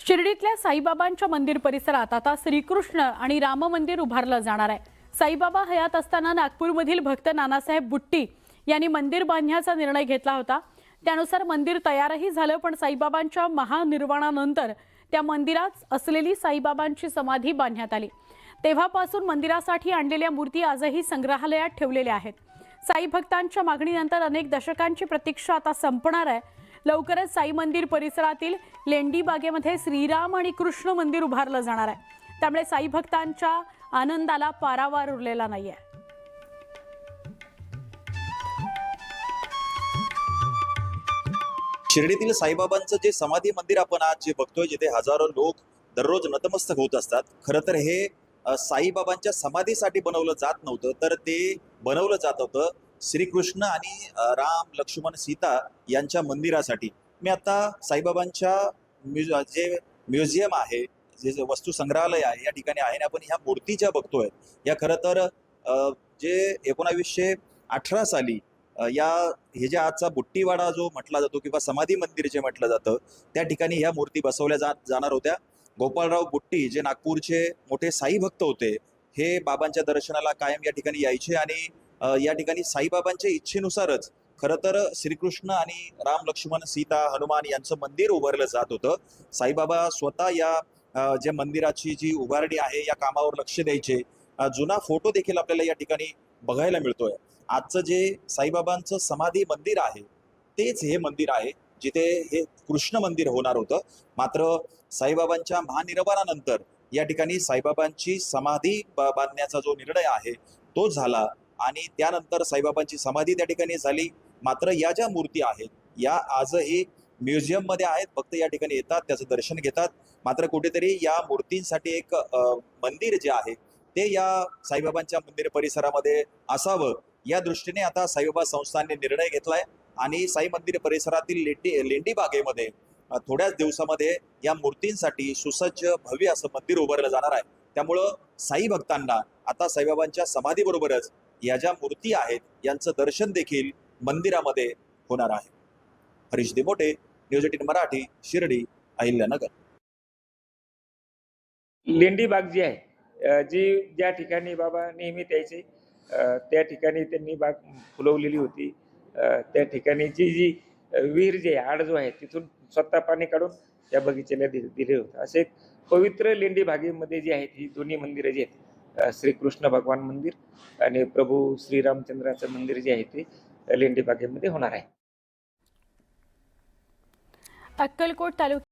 शिर्डीतल्या साईबाबांच्या मंदिर परिसरात आता श्रीकृष्ण आणि राम मंदिर उभारलं जाणार आहे। साईबाबा हयात असताना नागपूरमधील भक्त नानासाहेब बुट्टी यांनी मंदिर बांधण्याचा निर्णय घेतला होता। त्यानुसार मंदिर तयारही झालं, पण साईबाबांच्या महानिर्वाणानंतर त्या मंदिरात असलेली साईबाबांची समाधी बांधण्यात आली। तेव्हापासून मंदिरासाठी आणलेल्या मूर्ती आजही संग्रहालयात ठेवलेल्या आहेत। साई भक्तांच्या मागणीनंतर अनेक दशकांची प्रतीक्षा आता संपणार आहे। लवकरच साई मंदिर परिसरातील लेंडी बागेमध्ये श्रीराम आणि कृष्ण मंदिर उभारलं जाणार आहे। त्यामुळे साई भक्तांच्या आनंदाला पारावार उरलेला नाहीये। शिर्डीतील साईबाबांचं जे समाधी मंदिर आपण आज जे बघतोय, जिथे हजारो लोक दररोज नतमस्तक होत असतात, खरं तर हे साईबाबांच्या समाधीसाठी बनवलं जात नव्हतं, तर ते बनवलं जात होतं श्रीकृष्ण आणि राम लक्ष्मण सीता यांच्या मंदिरासाठी। मी आता साईबाबांच्या जे म्युझियम आहे, जे वस्तू संग्रहालय आहे, या ठिकाणी आहे। आपण ह्या मूर्ती ज्या बघतोय, या खरं तर जे 1918 साली हे जे आजचा बुट्टीवाडा जो म्हटला जातो किंवा समाधी मंदिर जे म्हटलं जातं, त्या ठिकाणी ह्या मूर्ती बसवल्या जाणार होत्या। गोपाळराव बुट्टी जे नागपूरचे मोठे साई भक्त होते, हे बाबांच्या दर्शनाला कायम या ठिकाणी यायचे आणि या ठिकाणी साईबाबांच्या इच्छेनुसारच खरं तर श्रीकृष्ण आणि राम लक्ष्मण सीता हनुमान यांचं मंदिर उभारलं जात होतं। साईबाबा स्वतः या जे मंदिराची जी उभारणी आहे या कामावर लक्ष द्यायचे। जुना फोटो देखील आपल्याला या ठिकाणी बघायला मिळतोय। आजचं जे साईबाबांचं समाधी मंदिर आहे, तेच हे मंदिर आहे जिथे हे कृष्ण मंदिर होणार होतं। मात्र साईबाबांच्या महानिर्वाणानंतर या ठिकाणी साईबाबांची समाधी बांधण्याचा जो निर्णय आहे तो झाला आणि त्यानंतर साईबाबांची समाधी त्या ठिकाणी झाली। मात्र या ज्या मूर्ती आहेत, या आजही म्युझियम मध्ये आहेत। भक्त या ठिकाणी येतात, त्याचं दर्शन घेतात। मात्र कुठेतरी या मूर्तींसाठी एक मंदिर जे आहे ते या साईबाबांच्या मंदिर परिसरामध्ये असावं, या दृष्टीने आता साईबाबा संस्थानने निर्णय घेतलाय आणि साई मंदिर परिसरातील लेंडी बागेमध्ये थोड्याच दिवसामध्ये या मूर्तींसाठी सुसज्ज भव्य असं मंदिर उभारलं जाणार आहे। त्यामुळं साई भक्तांना आता साईबाबांच्या समाधीबरोबरच या ज्या मूर्ती आहेत यांचं दर्शन देखील मंदिरामध्ये होणार आहे। हरीश दिमोटे, न्यूज 18 मराठी, शिर्डी, अहिल्यानगर। लेंडी बाग जी आहे, ज्या ठिकाणी बाबा नेहमी यायचे, त्या ठिकाणी त्यांनी बाग फुलवलेली होती। त्या ठिकाणी जी विहीर जी आहे, आड जो आहे, तिथून स्वतः पाणी काढून त्या बगीचेला दिले होते। असे एक पवित्र लेंडी बागेमध्ये जी आहेत, ही दोन्ही मंदिरं जी आहेत, श्रीकृष्ण भगवान मंदिर आणि प्रभू श्रीरामचंद्राचं मंदिर जे आहे ते लेंडी बागेमध्ये होणार आहे। अक्कलकोट तालुक्यात